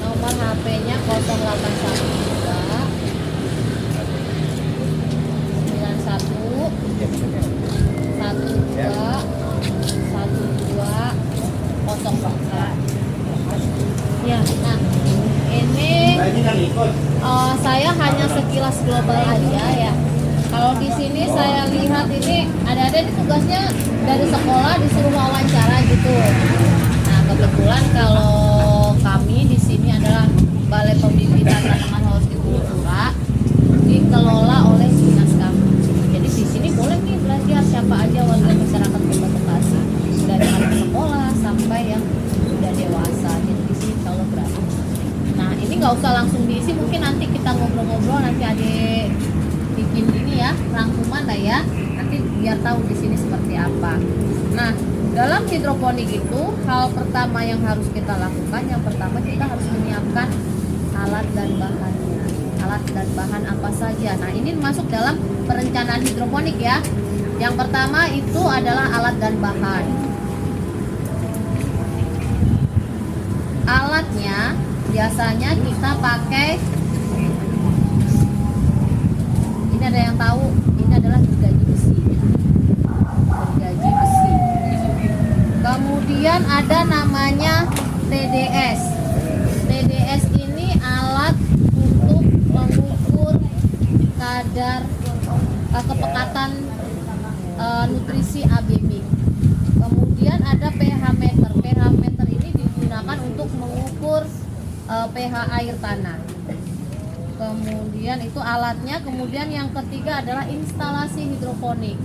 Nomor HP-nya 0812 91 12 ya. Nah, ini saya hanya sekilas global aja ya. Kalau di sini saya lihat ini ada di tugasnya dari sekolah disuruh wawancara gitu. Nah, kebetulan kalau kami di sini adalah Balai Pembibitan Tanaman Hortikultura dikelola oleh dinas kami. Jadi di sini boleh nih belajar siapa aja warga masyarakat Kota Bekasi, dari anak sekolah sampai yang sudah dewasa. Jadi di sini insya Allah gratis. Nah, ini nggak usah langsung diisi, mungkin nanti kita ngobrol-ngobrol, nanti adik bikin ini ya rangkuman lah ya, nanti biar tahu di sini seperti apa. Nah, dalam hidroponik itu hal pertama yang harus kita lakukan, yang pertama kita harus menyiapkan alat dan bahannya. Alat dan bahan apa saja? Nah, ini masuk dalam perencanaan hidroponik ya. Yang pertama itu adalah alat dan bahan. Alatnya biasanya kita pakai, ini ada yang tahu, ini adalah gergaji besi. Gergaji besi. Kemudian ada namanya TDS. TDS ini alat untuk mengukur kadar kepekatan nutrisi abemik. Kemudian ada pH meter. pH meter ini digunakan untuk mengukur pH air tanah. Kemudian itu alatnya. Kemudian yang ketiga adalah instalasi hidroponik.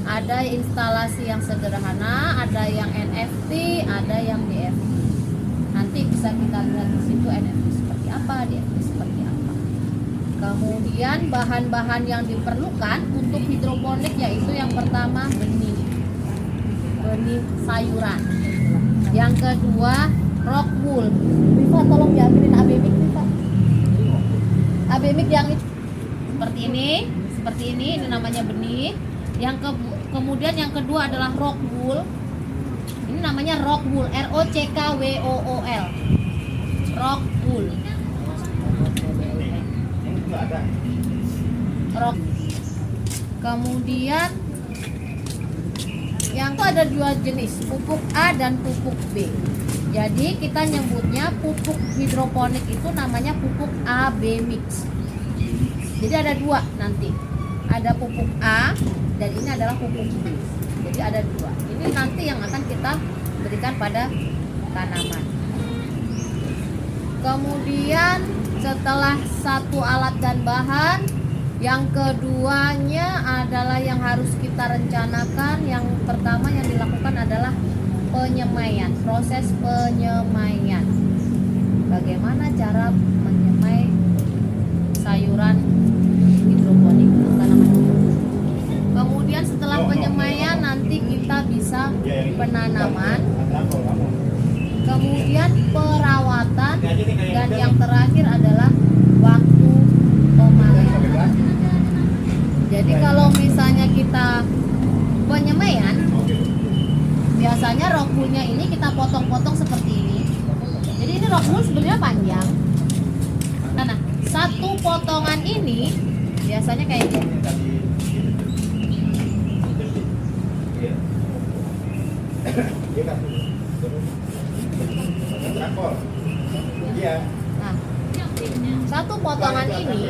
Ada instalasi yang sederhana, ada yang NFT, ada yang DFT. Nanti bisa kita lihat di situ NFT seperti apa, DFT seperti apa. Kemudian bahan-bahan yang diperlukan untuk hidroponik yaitu yang pertama benih sayuran. Yang kedua rock wool. Rifa tolong diambilin abemik Rifa. Abemik yang seperti ini namanya benih. Kemudian yang kedua adalah rock wool. Ini namanya rock wool, ROCKWOOL. Rock wool. Rock. Kemudian yang itu ada dua jenis, pupuk A dan pupuk B. Jadi kita nyebutnya pupuk hidroponik itu namanya pupuk AB mix. Jadi ada dua nanti. Ada pupuk A dan ini adalah pupuk B. Jadi ada dua. Ini nanti yang akan kita berikan pada tanaman. Kemudian setelah satu alat dan bahan, yang keduanya adalah yang harus kita rencanakan. Yang pertama yang dilakukan adalah penyemaian, proses penyemaian. Bagaimana cara menyemai sayuran hidroponik, tanaman hidroponik. Kemudian setelah penyemaian nanti kita bisa penanaman, kemudian perawatan, dan yang terakhir adalah waktu pemanenan. Jadi kalau misalnya kita penyemaian, biasanya rock wool-nya ini kita potong-potong seperti ini. Jadi ini rock wool sebenarnya panjang. Nah, satu potongan ini biasanya kayak gini. Nah, satu potongan ini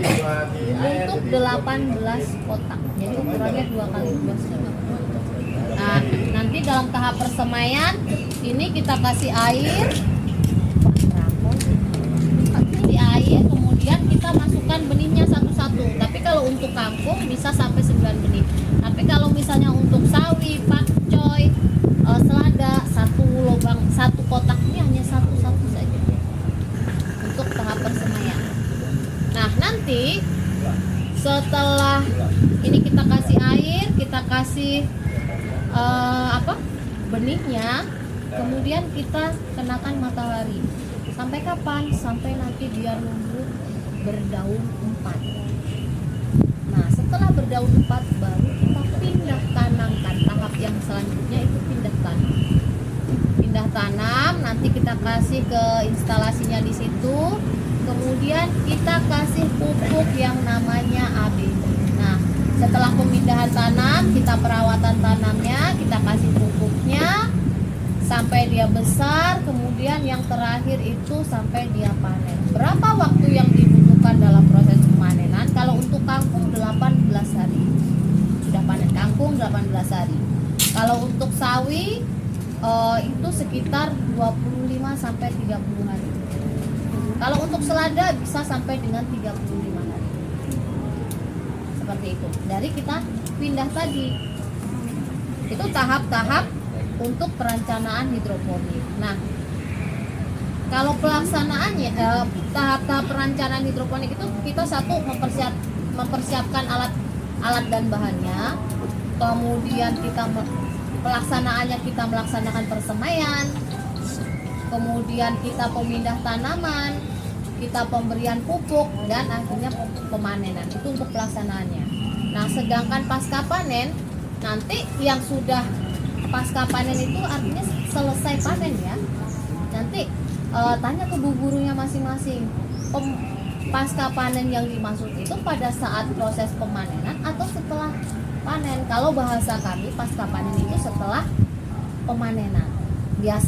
untuk 18 kotak. Jadi ukurannya 2 kali 2 setengah. Nah, nanti dalam tahap persemaian ini kita kasih air. Kemudian kita masukkan benihnya satu-satu. Tapi kalau untuk kangkung bisa sampai 9 benih. Tapi kalau misalnya untuk sawi, pakcoy, selada, satu kotak ini hanya satu-satu saja untuk tahap persemaian. Nah, nanti Setelah ini kita kasih air, kita kasih benihnya, kemudian kita kenakan matahari. Sampai kapan? Sampai nanti dia numbuh berdaun 4. Nah, setelah berdaun 4 baru kita pindah tanamkan. Tahap yang selanjutnya itu pindah tanam. Pindah tanam, nanti kita kasih ke instalasinya di situ. Kemudian kita kasih pupuk yang namanya ABD. Nah, setelah pemindahan tanam, kita perawatan tanamnya, kita kasih pupuknya sampai dia besar. Kemudian yang terakhir itu sampai dia panen. Berapa waktu yang dibutuhkan dalam proses pemanenan? Kalau untuk kangkung 18 hari. Sudah panen kangkung 18 hari. Kalau untuk sawi itu sekitar 25 sampai 30 hari. Kalau untuk selada bisa sampai dengan 35 hari. Seperti itu. Dari kita pindah tadi. Itu tahap-tahap untuk perencanaan hidroponik. Nah, kalau pelaksanaannya tahap-tahap perencanaan hidroponik itu kita satu mempersiapkan alat dan bahannya. Kemudian pelaksanaannya kita melaksanakan persemaian. Kemudian kita pemindah tanaman, kita pemberian pupuk, dan akhirnya pemanenan. Itu untuk pelaksanaannya. Nah, sedangkan pasca panen, nanti yang sudah pasca panen itu artinya selesai panen ya. Nanti tanya ke bu gurunya masing-masing. Pasca panen yang dimaksud itu pada saat proses pemanenan atau setelah panen. Kalau bahasa kami pasca panen itu setelah pemanenan. Biasa